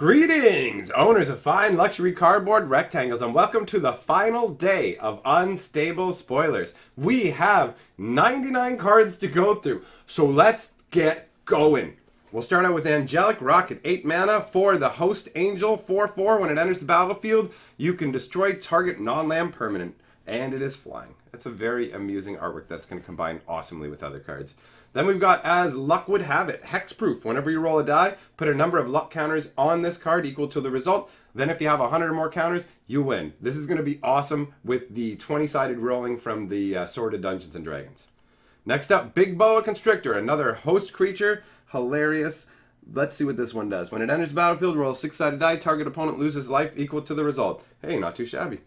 Greetings, owners of fine luxury cardboard rectangles, and welcome to the final day of Unstable Spoilers. We have 99 cards to go through, so let's get going. We'll start out with Angelic Rocket, 8 mana for the Host Angel, 4/4. When it enters the battlefield, you can destroy target non-land permanent, and it is flying. It's a very amusing artwork that's going to combine awesomely with other cards. Then we've got, as luck would have it, Hexproof. Whenever you roll a die, put a number of luck counters on this card equal to the result. Then if you have 100 or more counters, you win. This is going to be awesome with the 20-sided rolling from the Sword of Dungeons and Dragons. Next up, Big Boa Constrictor, another host creature. Hilarious. Let's see what this one does. When it enters the battlefield, roll a 6-sided die. Target opponent loses life equal to the result. Hey, not too shabby.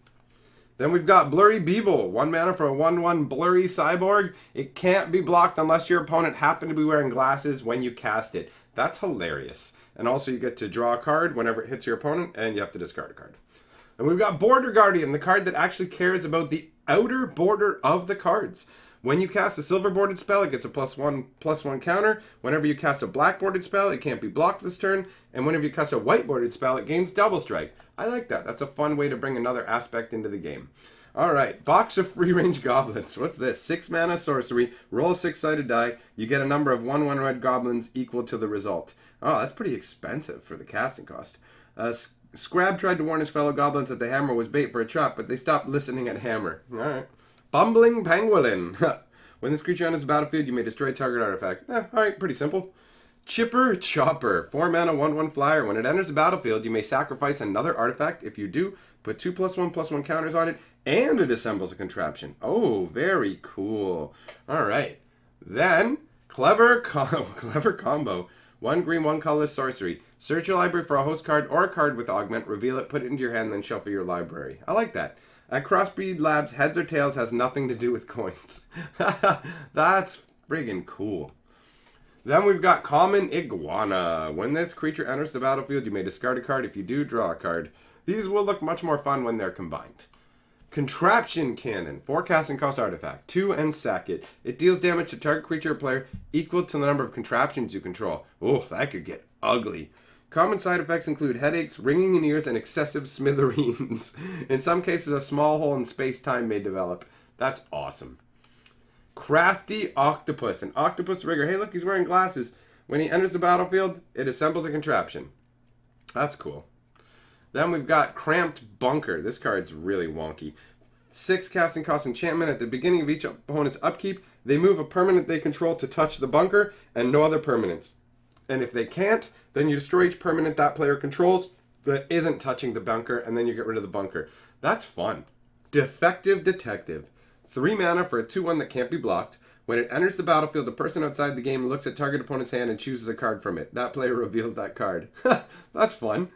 Then we've got Blurry Beeble, 1 mana for a 1/1 Blurry Cyborg. It can't be blocked unless your opponent happened to be wearing glasses when you cast it. That's hilarious. And also you get to draw a card whenever it hits your opponent, and you have to discard a card. And we've got Border Guardian, the card that actually cares about the outer border of the cards. When you cast a silver bordered spell, it gets a +1/+1 counter. Whenever you cast a black bordered spell, it can't be blocked this turn. And whenever you cast a white bordered spell, it gains double strike. I like that. That's a fun way to bring another aspect into the game. Alright, Box of Free Range Goblins. What's this? 6 mana sorcery, roll a 6-sided die. You get a number of 1/1 red goblins equal to the result. Oh, that's pretty expensive for the casting cost. Scrab tried to warn his fellow goblins that the hammer was bait for a trap, but they stopped listening at hammer. Alright. Bumbling Pangolin. When this creature enters the battlefield, you may destroy a target artifact. Alright, pretty simple. Chipper Chopper, 4 mana, 1/1 flyer. When it enters the battlefield, you may sacrifice another artifact. If you do, put 2 +1/+1 counters on it, and it assembles a contraption. Oh, very cool. Alright. Then, Clever Combo. 1 green, 1 colorless sorcery. Search your library for a host card or a card with augment, reveal it, put it into your hand, then shuffle your library. I like that. At Crossbreed Labs, heads or tails has nothing to do with coins. That's friggin' cool. Then we've got Common Iguana. When this creature enters the battlefield, you may discard a card. If you do, draw a card. These will look much more fun when they're combined. Contraption Cannon. 4 casting cost artifact. 2 and sack it. It deals damage to target creature or player equal to the number of contraptions you control. Oh, that could get ugly. Common side effects include headaches, ringing in ears, and excessive smithereens. In some cases, a small hole in space-time may develop. That's awesome. Crafty Octopus. An octopus rigger. Hey, look, he's wearing glasses. When he enters the battlefield, it assembles a contraption. That's cool. Then we've got Cramped Bunker. This card's really wonky. 6 casting cost enchantment. At the beginning of each opponent's upkeep, they move a permanent they control to touch the bunker and no other permanents. And if they can't, then you destroy each permanent that player controls that isn't touching the bunker, and then you get rid of the bunker. That's fun. Defective Detective. 3 mana for a 2/1 that can't be blocked. When it enters the battlefield, the person outside the game looks at target opponent's hand and chooses a card from it. That player reveals that card. That's fun.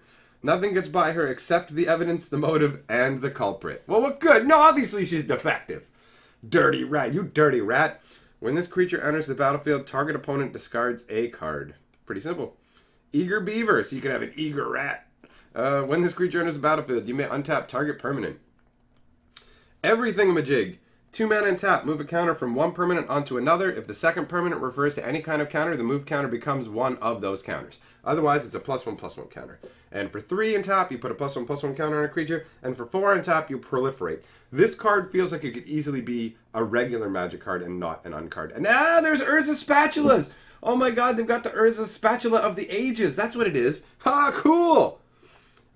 Nothing gets by her except the evidence, the motive, and the culprit. Well, what good? No, obviously she's defective. Dirty rat. You dirty rat. When this creature enters the battlefield, target opponent discards a card. Pretty simple. Eager Beaver. So you can have an eager rat. When this creature enters the battlefield, you may untap target permanent. Everythingamajig. 2 mana and tap. Move a counter from one permanent onto another. If the second permanent refers to any kind of counter, the move counter becomes one of those counters. Otherwise, it's a +1/+1 counter. And for 3 and tap, you put a +1/+1 counter on a creature. And for 4 and tap, you proliferate. This card feels like it could easily be a regular magic card and not an uncard. And there's Urza Spatulas! Oh my god, they've got the Urza Spatula of the Ages. That's what it is. Ha, cool!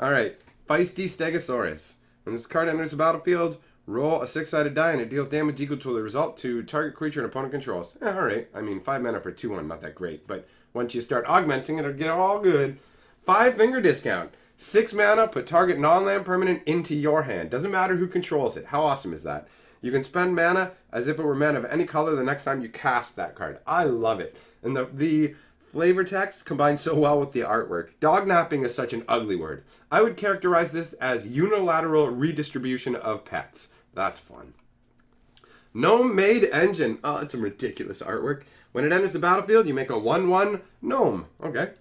Alright, Feisty Stegosaurus. When this card enters the battlefield, roll a 6-sided die and it deals damage equal to the result to target creature and opponent controls. Alright, I mean 5 mana for 2/1, not that great, but once you start augmenting, it'll get all good. 5 finger discount. 6 mana, put target non-land permanent into your hand. Doesn't matter who controls it. How awesome is that? You can spend mana as if it were mana of any color the next time you cast that card. I love it. And the flavor text combines so well with the artwork. Dognapping is such an ugly word. I would characterize this as unilateral redistribution of pets. That's fun. Gnome Maid Engine. Oh, that's some ridiculous artwork. When it enters the battlefield, you make a 1/1 gnome. Okay.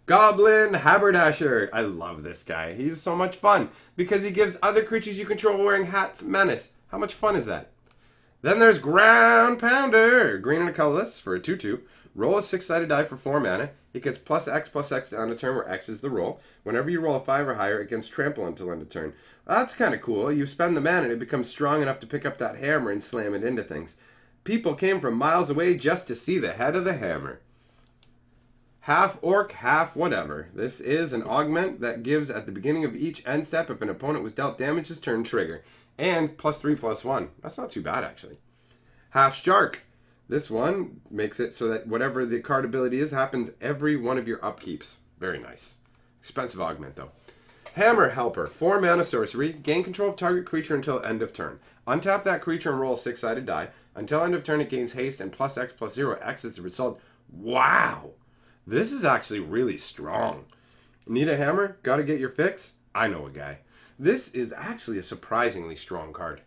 Goblin Haberdasher. I love this guy. He's so much fun because he gives other creatures you control wearing hats menace. How much fun is that? Then there's Ground Pounder. Green and a colorless for a 2/2. Roll a 6-sided die for 4 mana. It gets +X on a turn where X is the roll. Whenever you roll a 5 or higher, it gets trample until end of turn. That's kind of cool. You spend the mana and it becomes strong enough to pick up that hammer and slam it into things. People came from miles away just to see the head of the hammer. Half orc, half whatever. This is an augment that gives at the beginning of each end step if an opponent was dealt damage this turn trigger. And +3/+1. That's not too bad actually. Half shark. This one makes it so that whatever the card ability is happens every one of your upkeeps. Very nice. Expensive augment though. Hammer Helper. 4 mana sorcery. Gain control of target creature until end of turn. Untap that creature and roll a 6-sided die. Until end of turn it gains haste and +X/+0. X is the result. Wow! This is actually really strong. Need a hammer? Gotta get your fix? I know a guy. This is actually a surprisingly strong card.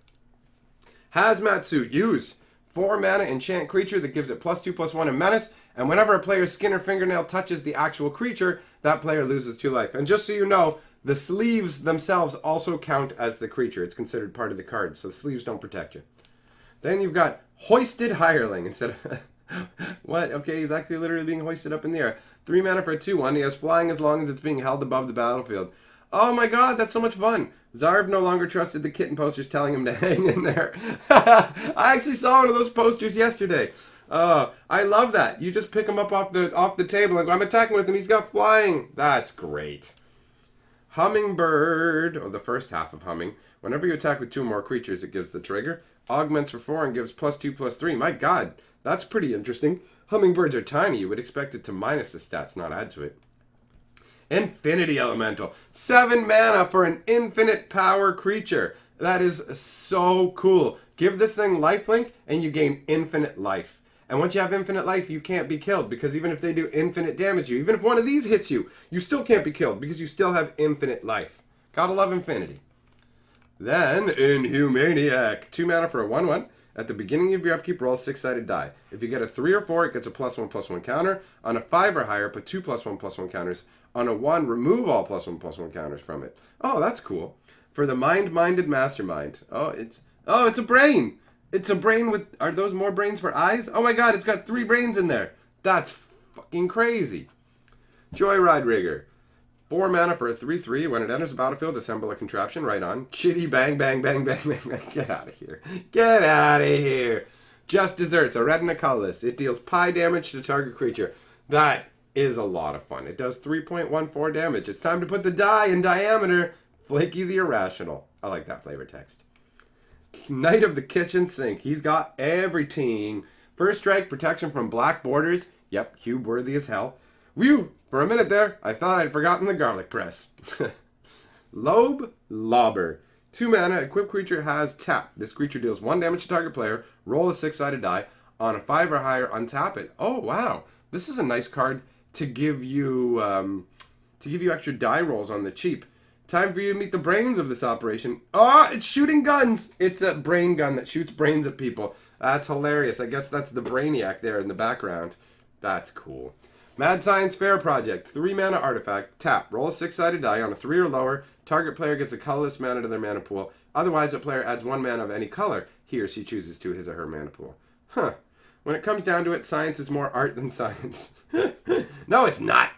Hazmat Suit. Used. 4 mana enchant creature that gives it +2/+1 in menace, and whenever a player's skin or fingernail touches the actual creature, that player loses 2 life. And just so you know, the sleeves themselves also count as the creature. It's considered part of the card, so the sleeves don't protect you. Then you've got Hoisted Hireling instead of... What? Okay, he's actually literally being hoisted up in the air. 3 mana for a 2/1. He has flying as long as it's being held above the battlefield. Oh my god, that's so much fun. Zarv no longer trusted the kitten posters telling him to hang in there. I actually saw one of those posters yesterday. I love that. You just pick him up off the table and go, I'm attacking with him. He's got flying. That's great. Hummingbird, or the first half of Humming. Whenever you attack with 2 or more creatures, it gives the trigger. Augments for 4 and gives +2/+3. My god, that's pretty interesting. Hummingbirds are tiny. You would expect it to minus the stats, not add to it. Infinity Elemental. 7 mana for an infinite power creature. That is so cool. Give this thing lifelink and you gain infinite life. And once you have infinite life, you can't be killed because even if they do infinite damage to you, even if one of these hits you, you still can't be killed because you still have infinite life. Gotta love infinity. Then, Inhumaniac. 2 mana for a 1/1. At the beginning of your upkeep, roll a 6-sided die. If you get a 3 or 4, it gets a +1/+1 counter. On a 5 or higher, put 2 +1/+1 counters. On a 1, remove all +1/+1 counters from it. Oh, that's cool. For the mind-minded mastermind. Oh, it's a brain. It's a brain with... Are those more brains for eyes? Oh my god, it's got 3 brains in there. That's fucking crazy. Joyride Rigger. 4 mana for a 3/3. When it enters the battlefield, assemble a contraption. Right on. Chitty bang bang bang bang bang bang. Get out of here. Get out of here. Just Desserts. A red and a colorless. It deals pi damage to target creature. That is a lot of fun. It does 3.14 damage. It's time to put the die in diameter. Flaky the Irrational. I like that flavor text. Knight of the Kitchen Sink. He's got everything. First strike, protection from black borders. Yep, cube worthy as hell. Whew! For a minute there, I thought I'd forgotten the garlic press. Lobe Lobber. 2 mana, equipped creature has tap. This creature deals 1 damage to target player. Roll a 6-sided die. On a 5 or higher, untap it. Oh, wow. This is a nice card to give you extra die rolls on the cheap. Time for you to meet the brains of this operation. Oh, it's shooting guns. It's a brain gun that shoots brains at people. That's hilarious. I guess that's the Brainiac there in the background. That's cool. Mad Science Fair Project. 3 mana artifact. Tap. Roll a 6-sided die. On a 3 or lower, target player gets a colorless mana to their mana pool. Otherwise, a player adds 1 mana of any color he or she chooses to his or her mana pool. Huh. When it comes down to it, science is more art than science. No, it's not.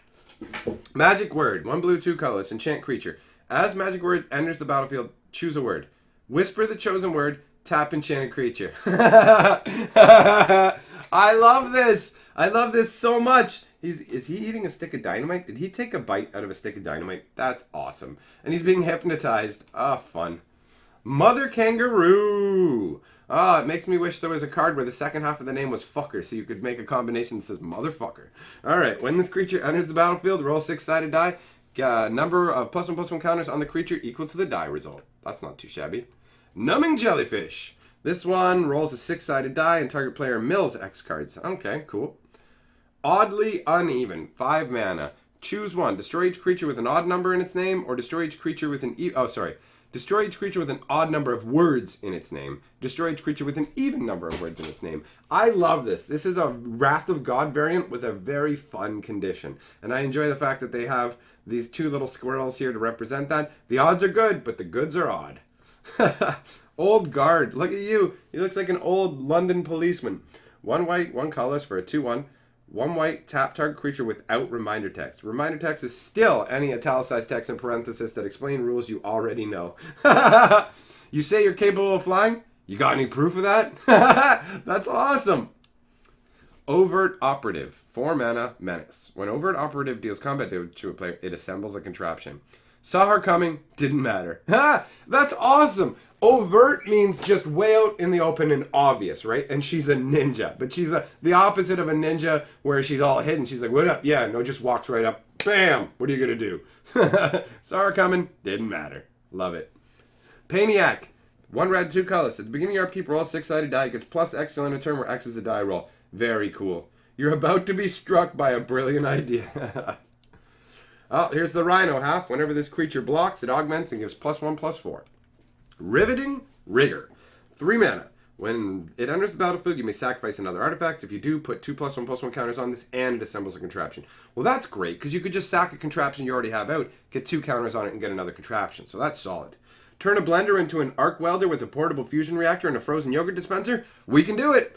Magic Word. 1 blue, 2 colorless. Enchant creature. As Magic Word enters the battlefield, choose a word. Whisper the chosen word. Tap enchanted creature. I love this. I love this so much. Is he eating a stick of dynamite? Did he take a bite out of a stick of dynamite? That's awesome. And he's being hypnotized. Ah, fun. Mother Kangaroo. Ah, it makes me wish there was a card where the second half of the name was fucker, so you could make a combination that says motherfucker. Alright, when this creature enters the battlefield, roll a 6-sided die. Number of +1/+1 counters on the creature equal to the die result. That's not too shabby. Numbing Jellyfish. This one rolls a 6-sided die and target player mills X cards. Okay, cool. Oddly Uneven. 5 mana. Choose one. Destroy each creature with an odd number in its name, or destroy each creature with an Destroy each creature with an odd number of words in its name. Destroy each creature with an even number of words in its name. I love this. This is a Wrath of God variant with a very fun condition. And I enjoy the fact that they have these 2 little squirrels here to represent that. The odds are good, but the goods are odd. Old guard. Look at you. He looks like an old London policeman. One white, one colorless for a 2/1. One white, tap target creature without reminder text. Reminder text is still any italicized text in parenthesis that explain rules you already know. You say you're capable of flying? You got any proof of that? That's awesome. Overt Operative. 4 mana, Menace. When Overt Operative deals combat damage to a player, it assembles a contraption. Saw her coming, didn't matter. That's awesome. Overt means just way out in the open and obvious, right? And she's a ninja, but she's the opposite of a ninja where she's all hidden. She's like, what up? Yeah, no, just walks right up. Bam! What are you going to do? Saw her coming, didn't matter. Love it. Paniac. 1 red, 2 colors. At the beginning of your upkeep, roll a 6-sided die. It gets plus X on a turn where X is a die roll. Very cool. You're about to be struck by a brilliant idea. Oh, here's the Rhino half. Whenever this creature blocks, it augments and gives +1/+4. Riveting Rigor. 3 mana. When it enters the battlefield, you may sacrifice another artifact. If you do, put 2 +1/+1 counters on this, and it assembles a contraption. Well, that's great, because you could just sack a contraption you already have out, get 2 counters on it, and get another contraption. So that's solid. Turn a blender into an arc welder with a portable fusion reactor and a frozen yogurt dispenser. We can do it.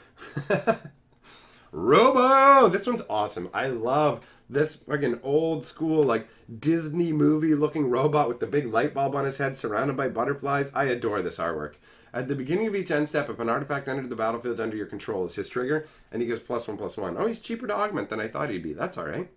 Robo! This one's awesome. I love this fucking old school, like, Disney movie looking robot with the big light bulb on his head surrounded by butterflies. I adore this artwork. At the beginning of each end step, if an artifact entered the battlefield under your control, is his trigger, and he gives +1/+1. Oh, he's cheaper to augment than I thought he'd be. That's alright.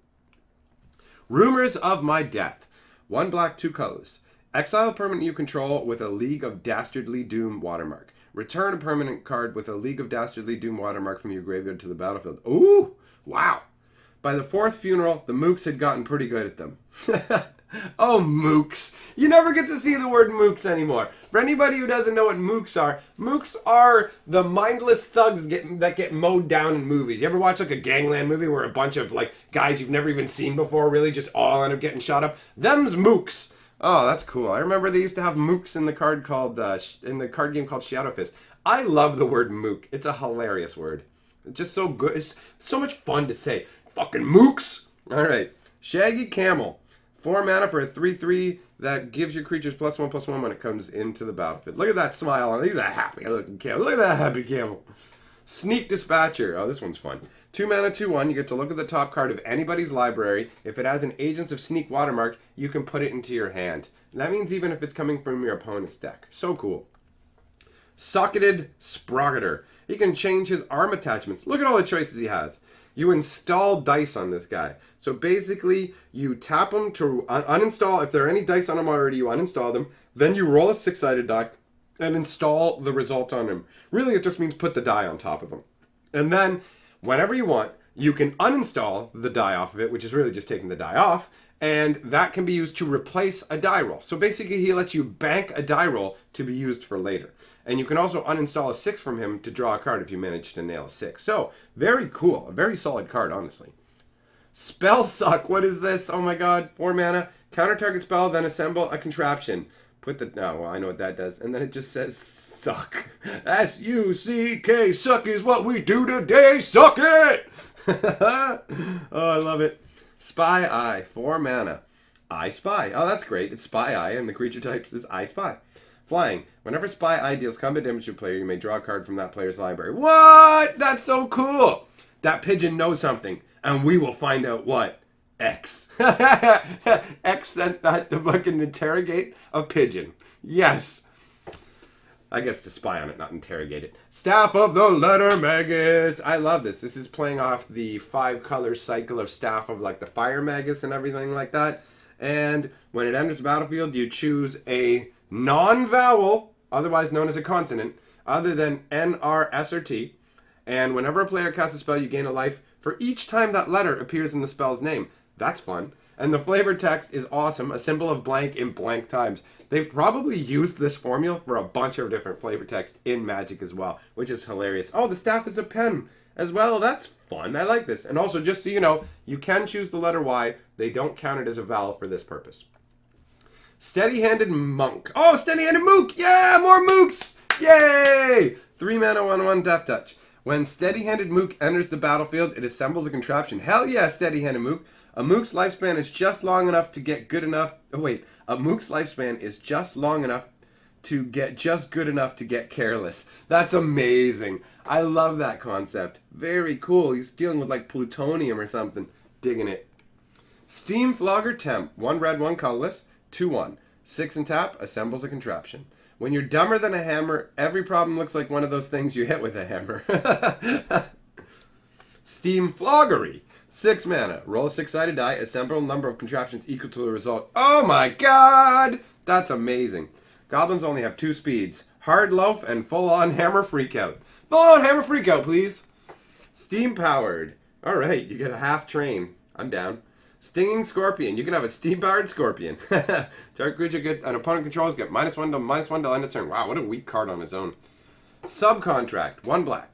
Rumors of My Death. 1 black, 2 colors. Exile a permanent you control with a League of Dastardly Doom watermark. Return a permanent card with a League of Dastardly Doom watermark from your graveyard to the battlefield. Ooh! Wow! By the 4th funeral, the mooks had gotten pretty good at them. Oh, mooks. You never get to see the word mooks anymore. For anybody who doesn't know what mooks are the mindless thugs that get mowed down in movies. You ever watch like a gangland movie where a bunch of like guys you've never even seen before really just all end up getting shot up? Them's mooks. Oh, that's cool. I remember they used to have mooks in the card game called Shadow Fist. I love the word mook. It's a hilarious word. It's just so good. It's so much fun to say. Fucking mooks. All right. Shaggy Camel. 4 mana for a 3/3 that gives your creatures +1/+1 when it comes into the battlefield. Look at that smile on it. He's a happy looking camel. Look at that happy camel. Sneak Dispatcher. Oh, this one's fun. 2 mana, 2/1. You get to look at the top card of anybody's library. If it has an Agents of Sneak watermark, you can put it into your hand. That means even if it's coming from your opponent's deck. So cool. Socketed Sprogeter. He can change his arm attachments. Look at all the choices he has. You install dice on this guy. So basically, you tap him to uninstall. If there are any dice on him already, you uninstall them. Then you roll a 6-sided die and install the result on him. Really, it just means put the die on top of him. And then, whenever you want, you can uninstall the die off of it, which is really just taking the die off, and that can be used to replace a die roll. So basically, he lets you bank a die roll to be used for later. And you can also uninstall a 6 from him to draw a card if you manage to nail a 6. So, very cool. A very solid card, honestly. Spell Suck. What is this? Oh my god. 4 mana. Counter target spell, then assemble a contraption. Put the... Oh, well, I know what that does. And then it just says suck. S-U-C-K. Suck is what we do today. Suck it! Oh, I love it. Spy Eye. 4 mana. I Spy. Oh, that's great. It's Spy Eye, and the creature type is I Spy. Flying. Whenever Spy Eye deals combat damage to a player, you may draw a card from that player's library. What? That's so cool. That pigeon knows something, and we will find out what. X. X sent that to fucking interrogate a pigeon. Yes. I guess to spy on it, not interrogate it. Staff of the Letter Magus. I love this. This is playing off the 5-color cycle of Staff of like the Fire Magus and everything like that. And when it enters the battlefield, you choose a non-vowel, otherwise known as a consonant, other than N, R, S, or T. And whenever a player casts a spell, you gain a life for each time that letter appears in the spell's name. That's fun. And the flavor text is awesome. A symbol of blank in blank times. They've probably used this formula for a bunch of different flavor text in Magic as well, which is hilarious. Oh, the staff is a pen as well. That's fun. I like this. And also, just so you know, you can choose the letter Y. They don't count it as a vowel for this purpose. Steady-handed Monk. Oh, steady-handed Mook! Yeah, more Mooks! Yay! 3 mana, 1/1, Death Touch. When steady-handed Mook enters the battlefield, it assembles a contraption. Hell yeah, steady-handed Mook. A Mook's lifespan is just long enough to get good enough... Oh, wait. A Mook's lifespan is just long enough to get just good enough to get careless. That's amazing. I love that concept. Very cool. He's dealing with like plutonium or something. Digging it. Steam Flogger Temp. 1 red, 1 colorless. 2/1. 6 and tap. Assembles a contraption. When you're dumber than a hammer, every problem looks like one of those things you hit with a hammer. Steam Floggery. 6 mana. Roll a 6-sided die. Assemble a number of contraptions equal to the result. Oh my god! That's amazing. Goblins only have 2 speeds. Hard Loaf and Full-On Hammer Freakout. Full-On Hammer Freakout, please! Steam Powered. Alright, you get a half train. I'm down. Stinging Scorpion. You can have a steam-powered scorpion. Target creature get an opponent controls get -1 to -1 till end of turn. Wow, what a weak card on its own. Subcontract. 1 black.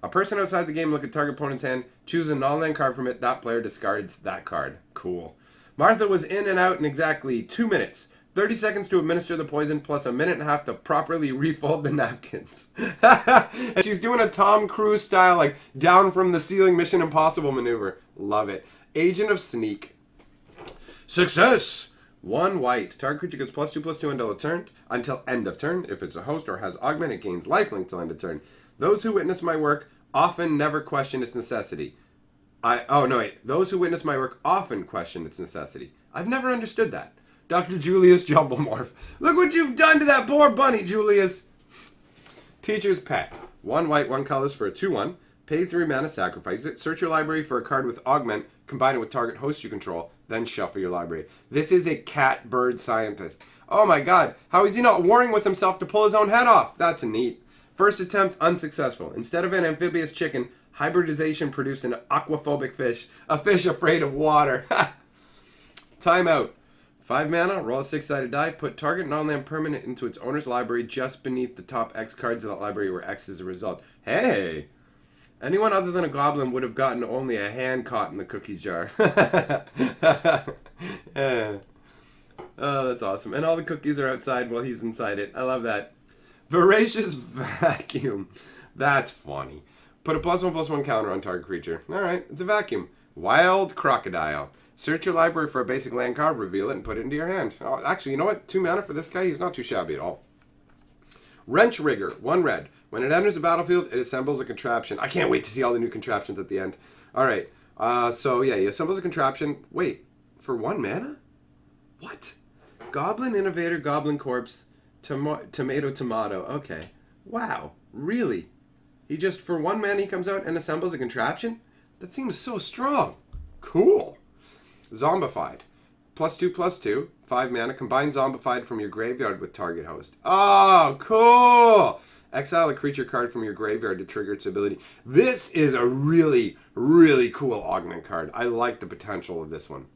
A person outside the game look at target opponent's hand, choose a non-land card from it, that player discards that card. Cool. Martha was in and out in exactly 2 minutes. 30 seconds to administer the poison, plus a minute and a half to properly refold the napkins. And she's doing a Tom Cruise style, like, down from the ceiling Mission Impossible maneuver. Love it. Agent of Sneak. Success! 1 white. Target creature gets +2/+2 until end of turn. If it's a host or has augment, it gains lifelink till end of turn. Those who witness my work often never question its necessity. Those who witness my work often question its necessity. I've never understood that. Dr. Julius Jumblemorph. Look what you've done to that poor bunny, Julius. Teacher's Pet. 1 white, 1 colors for a 2/1. Pay 3 mana, sacrifice it. Search your library for a card with augment, combine it with target host you control, then shuffle your library. This is a cat bird scientist. Oh my god, how is he not warring with himself to pull his own head off? That's neat. First attempt, unsuccessful. Instead of an amphibious chicken, hybridization produced an aquaphobic fish. A fish afraid of water. Timeout. 5 mana, roll a 6-sided die, put target non-land permanent into its owner's library just beneath the top X cards of that library where X is a result. Hey! Anyone other than a goblin would have gotten only a hand caught in the cookie jar. Yeah. Oh, that's awesome. And all the cookies are outside while he's inside it. I love that. Voracious Vacuum. That's funny. Put a +1/+1 counter on target creature. Alright, it's a vacuum. Wild Crocodile. Search your library for a basic land card, reveal it, and put it into your hand. Oh, actually, you know what? 2 mana for this guy? He's not too shabby at all. Wrench Rigger. 1 red. When it enters the battlefield, it assembles a contraption. I can't wait to see all the new contraptions at the end. Alright, so yeah, he assembles a contraption. Wait, for 1 mana? What? Goblin Innovator, Goblin Corpse, Tomato. Okay. Wow. Really? He just, for 1 mana, he comes out and assembles a contraption? That seems so strong. Cool. Zombified. +2/+2. 5 mana. Combine Zombified from your graveyard with target host. Oh, cool. Exile a creature card from your graveyard to trigger its ability. This is a really, really cool augment card. I like the potential of this one.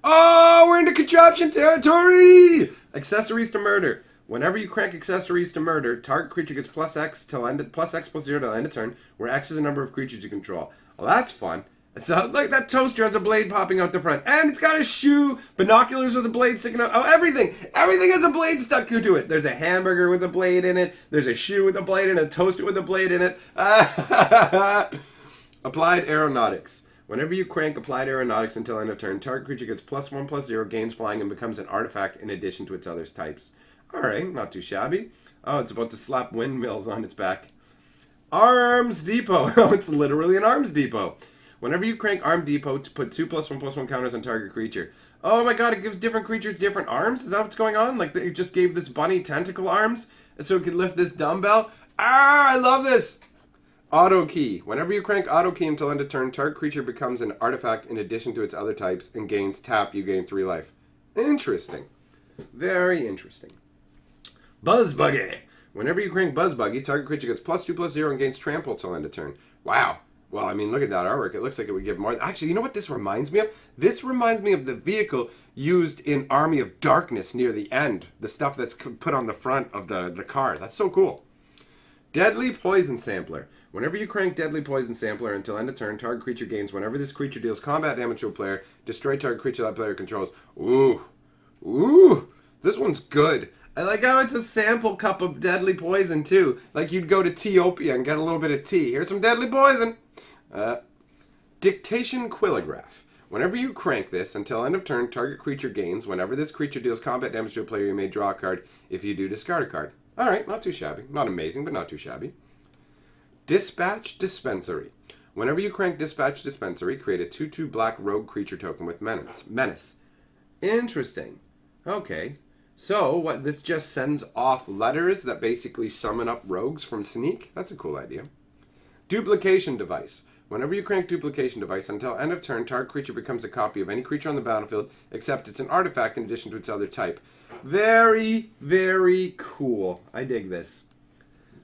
Oh, we're into contraption territory! Accessories to murder. Whenever you crank accessories to murder, target creature gets +X till end +X+0 till end of turn, where X is the number of creatures you control. Well, that's fun. So, like, that toaster has a blade popping out the front. And it's got a shoe, binoculars with a blade sticking out. Oh, everything! Everything has a blade stuck to it. There's a hamburger with a blade in it. There's a shoe with a blade in it. A toaster with a blade in it. Applied Aeronautics. Whenever you crank Applied Aeronautics until end of turn, target creature gets +1/+0, gains flying, and becomes an artifact in addition to its other types. Alright, not too shabby. Oh, it's about to slap windmills on its back. Arms Depot. Oh, it's literally an Arms Depot. Whenever you crank Arm Depot, to put 2 +1/+1 counters on target creature. Oh my god, it gives different creatures different arms? Is that what's going on? Like, it just gave this bunny tentacle arms so it could lift this dumbbell? Ah, I love this! Auto Key. Whenever you crank Auto Key until end of turn, target creature becomes an artifact in addition to its other types and gains tap, you gain 3 life. Interesting. Very interesting. Buzz Buggy. Whenever you crank Buzz Buggy, target creature gets +2/+0 and gains trample till end of turn. Wow. Well, I mean, look at that artwork. It looks like it would give more. Actually, you know what this reminds me of? This reminds me of the vehicle used in Army of Darkness near the end. The stuff that's put on the front of the car. That's so cool. Deadly Poison Sampler. Whenever you crank Deadly Poison Sampler until end of turn, target creature gains whenever this creature deals combat damage to a player, destroy target creature that player controls. Ooh. Ooh. This one's good. I like how it's a sample cup of deadly poison, too. Like you'd go to Teopia and get a little bit of tea. Here's some deadly poison. Dictation Quillograph. Whenever you crank this, until end of turn, target creature gains. Whenever this creature deals combat damage to a player, you may draw a card. If you do, discard a card. Alright, not too shabby. Not amazing, but not too shabby. Dispatch Dispensary. Whenever you crank Dispatch Dispensary, create a 2/2 black rogue creature token with menace. Interesting. Okay. So, what, this just sends off letters that basically summon up rogues from Sneak? That's a cool idea. Duplication Device. Whenever you crank Duplication Device, until end of turn, target creature becomes a copy of any creature on the battlefield, except it's an artifact in addition to its other type. Very, very cool. I dig this.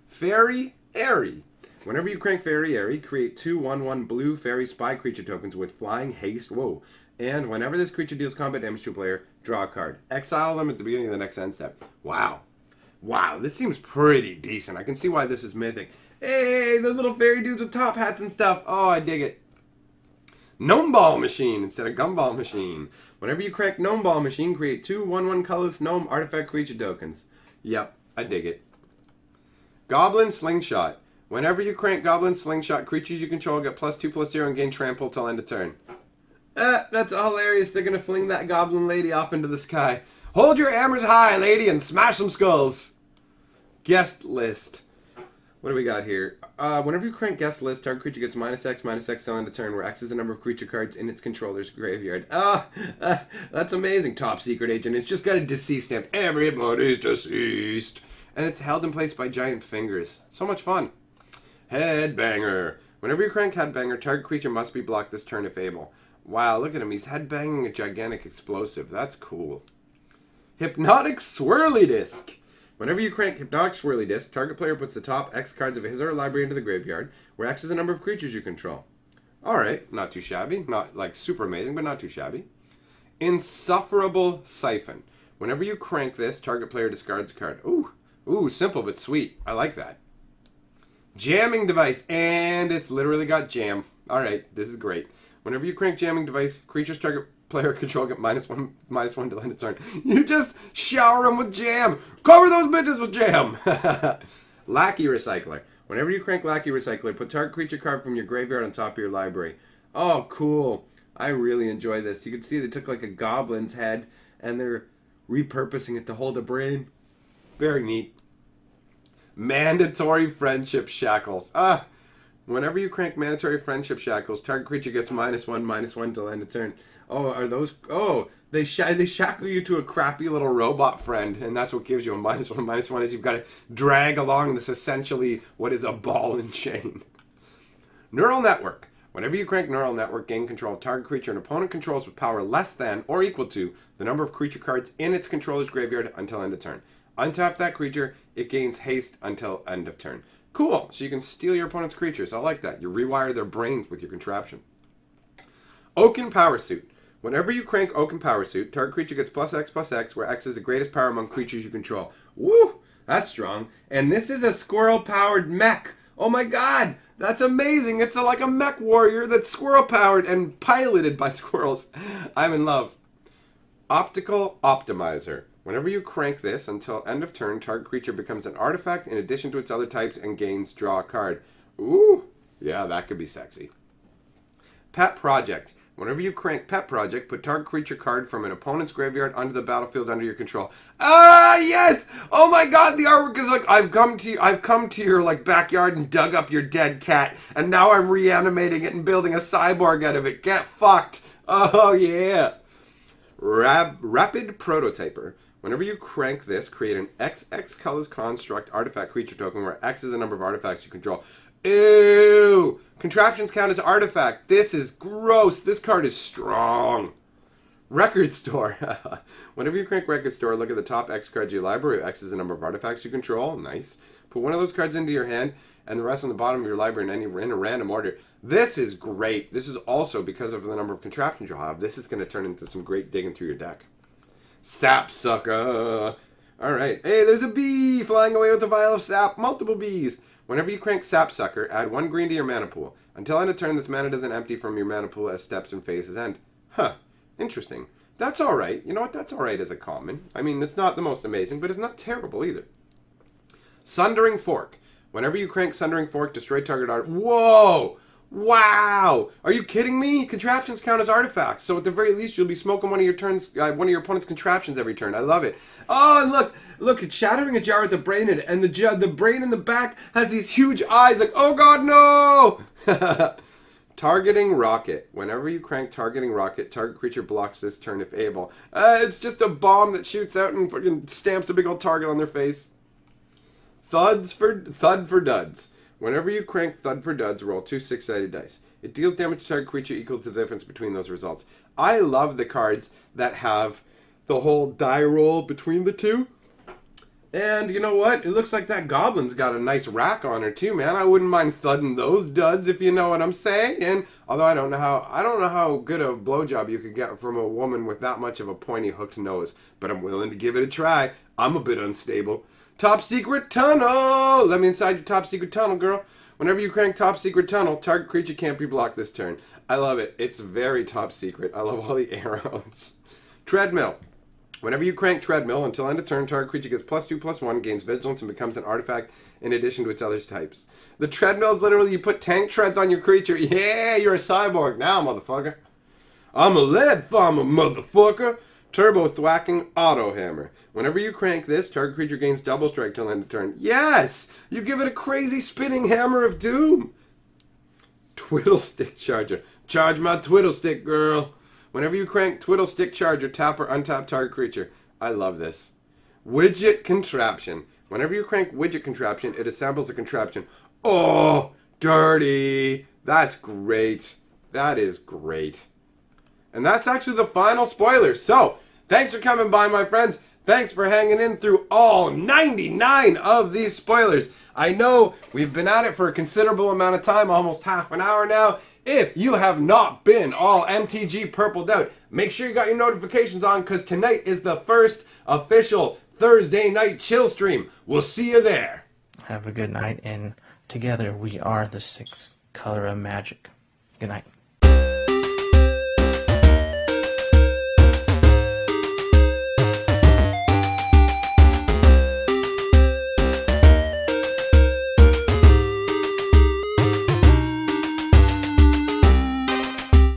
Fairy Airy. Whenever you crank Fairy Airy, create 2/1/1 blue fairy spy creature tokens with flying, haste, whoa. And whenever this creature deals combat damage to a player, draw a card. Exile them at the beginning of the next end step. Wow. Wow, this seems pretty decent. I can see why this is mythic. Hey, the little fairy dudes with top hats and stuff. Oh, I dig it. Gnome Ball Machine instead of Gumball Machine. Whenever you crank Gnome Ball Machine, create 2/1/1 colorless gnome artifact creature tokens. Yep, I dig it. Goblin Slingshot. Whenever you crank Goblin Slingshot, creatures you control get +2/+0 and gain trample till end of turn. That's hilarious. They're going to fling that goblin lady off into the sky. Hold your hammers high, lady, and smash some skulls. Guest List. What do we got here? Whenever you crank Guest List, target creature gets -X till end of turn, where X is the number of creature cards in its controller's graveyard. That's amazing. Top Secret Agent. It's just got a deceased stamp. Everybody's deceased. And it's held in place by giant fingers. So much fun. Headbanger. Whenever you crank Headbanger, target creature must be blocked this turn if able. Wow, look at him. He's headbanging a gigantic explosive. That's cool. Hypnotic Swirly Disc. Whenever you crank Hypnotic Swirly Disc, target player puts the top X cards of his or her library into the graveyard, where X is the number of creatures you control. Alright, not too shabby. Not like super amazing, but not too shabby. Insufferable Siphon. Whenever you crank this, target player discards a card. Ooh, simple but sweet. I like that. Jamming Device, and it's literally got jam. Alright, this is great. Whenever you crank Jamming Device, creatures target player control get -1/-1 till end of turn. You just shower them with jam. Cover those bitches with jam. Lackey Recycler. Whenever you crank Lackey Recycler, put target creature card from your graveyard on top of your library. Oh, cool. I really enjoy this. You can see they took like a goblin's head and they're repurposing it to hold a brain. Very neat. Mandatory Friendship Shackles. Whenever you crank Mandatory Friendship Shackles, target creature gets -1/-1 till end of turn. Oh, are those... Oh, they shackle you to a crappy little robot friend, and that's what gives you a -1/-1 is you've got to drag along this essentially what is a ball and chain. Neural Network. Whenever you crank Neural Network, gain control of target creature an opponent controls with power less than or equal to the number of creature cards in its controller's graveyard until end of turn. Untap that creature, it gains haste until end of turn. Cool, so you can steal your opponent's creatures. I like that. You rewire their brains with your contraption. Oaken Power Suit. Whenever you crank Oaken Power Suit, target creature gets +X/+X, where X is the greatest power among creatures you control. Woo! That's strong. And this is a squirrel-powered mech. Oh my god! That's amazing! It's like a mech warrior that's squirrel-powered and piloted by squirrels. I'm in love. Optical Optimizer. Whenever you crank this, until end of turn, target creature becomes an artifact in addition to its other types and gains draw a card. Ooh! Yeah, that could be sexy. Pet Project. Whenever you crank Pet Project, put target creature card from an opponent's graveyard onto the battlefield under your control. Yes! Oh my god, the artwork is like, I've come to your like backyard and dug up your dead cat, and now I'm reanimating it and building a cyborg out of it. Get fucked! Oh yeah! Rapid Prototyper. Whenever you crank this, create an XX colors construct artifact creature token where X is the number of artifacts you control. Ew! Contraptions count as artifact. This is gross. This card is strong. Record Store. Whenever you crank Record Store, look at the top X cards of your library. X is the number of artifacts you control. Nice. Put one of those cards into your hand and the rest on the bottom of your library in a random order. This is great. This is also because of the number of contraptions you'll have. This is going to turn into some great digging through your deck. Sapsucker. Alright. Hey, there's a bee flying away with a vial of sap. Multiple bees. Whenever you crank Sapsucker, add 1 green to your mana pool. Until end of turn, this mana doesn't empty from your mana pool as steps and phases end. Huh. Interesting. That's alright. You know what? That's alright as a common. I mean, it's not the most amazing, but it's not terrible either. Sundering Fork. Whenever you crank Sundering Fork, destroy target art. Whoa! Wow! Are you kidding me? Contraptions count as artifacts, so at the very least you'll be smoking one of your turns, one of your opponent's contraptions every turn. I love it. Oh, and look! It's shattering a jar with the brain in it, and the brain in the back has these huge eyes. Like, oh god, no! Targeting rocket. Whenever you crank targeting rocket, target creature blocks this turn if able. It's just a bomb that shoots out and fucking stamps a big old target on their face. Thud for duds. Whenever you crank Thud for Duds, roll 2 6-sided dice. It deals damage to target creature equal to the difference between those results. I love the cards that have the whole die roll between the two. And you know what? It looks like that goblin's got a nice rack on her too, man. I wouldn't mind thudding those duds, if you know what I'm saying. And although I don't know how good a blowjob you could get from a woman with that much of a pointy hooked nose, but I'm willing to give it a try. I'm a bit unstable. Top secret tunnel! Let me inside your top secret tunnel, girl. Whenever you crank top secret tunnel, target creature can't be blocked this turn. I love it. It's very top secret. I love all the arrows. Treadmill. Whenever you crank treadmill, until end of turn, target creature gets +2/+1, gains vigilance, and becomes an artifact in addition to its other types. The treadmill is literally you put tank treads on your creature. Yeah, you're a cyborg now, motherfucker. I'm a lead farmer, motherfucker. Turbo thwacking auto hammer. Whenever you crank this, target creature gains double strike till end of turn. Yes! You give it a crazy spinning hammer of doom. Twiddle stick charger. Charge my twiddle stick, girl. Whenever you crank twiddle stick charger, tap or untap target creature. I love this. Widget contraption. Whenever you crank widget contraption, it assembles a contraption. Oh, dirty. That's great. That is great. And that's actually the final spoiler. So, thanks for coming by, my friends. Thanks for hanging in through all 99 of these spoilers. I know we've been at it for a considerable amount of time, almost half an hour now. If you have not been all MTG purpled out, make sure you got your notifications on, because tonight is the first official Thursday night chill stream. We'll see you there. Have a good night, and together we are the sixth color of magic. Good night.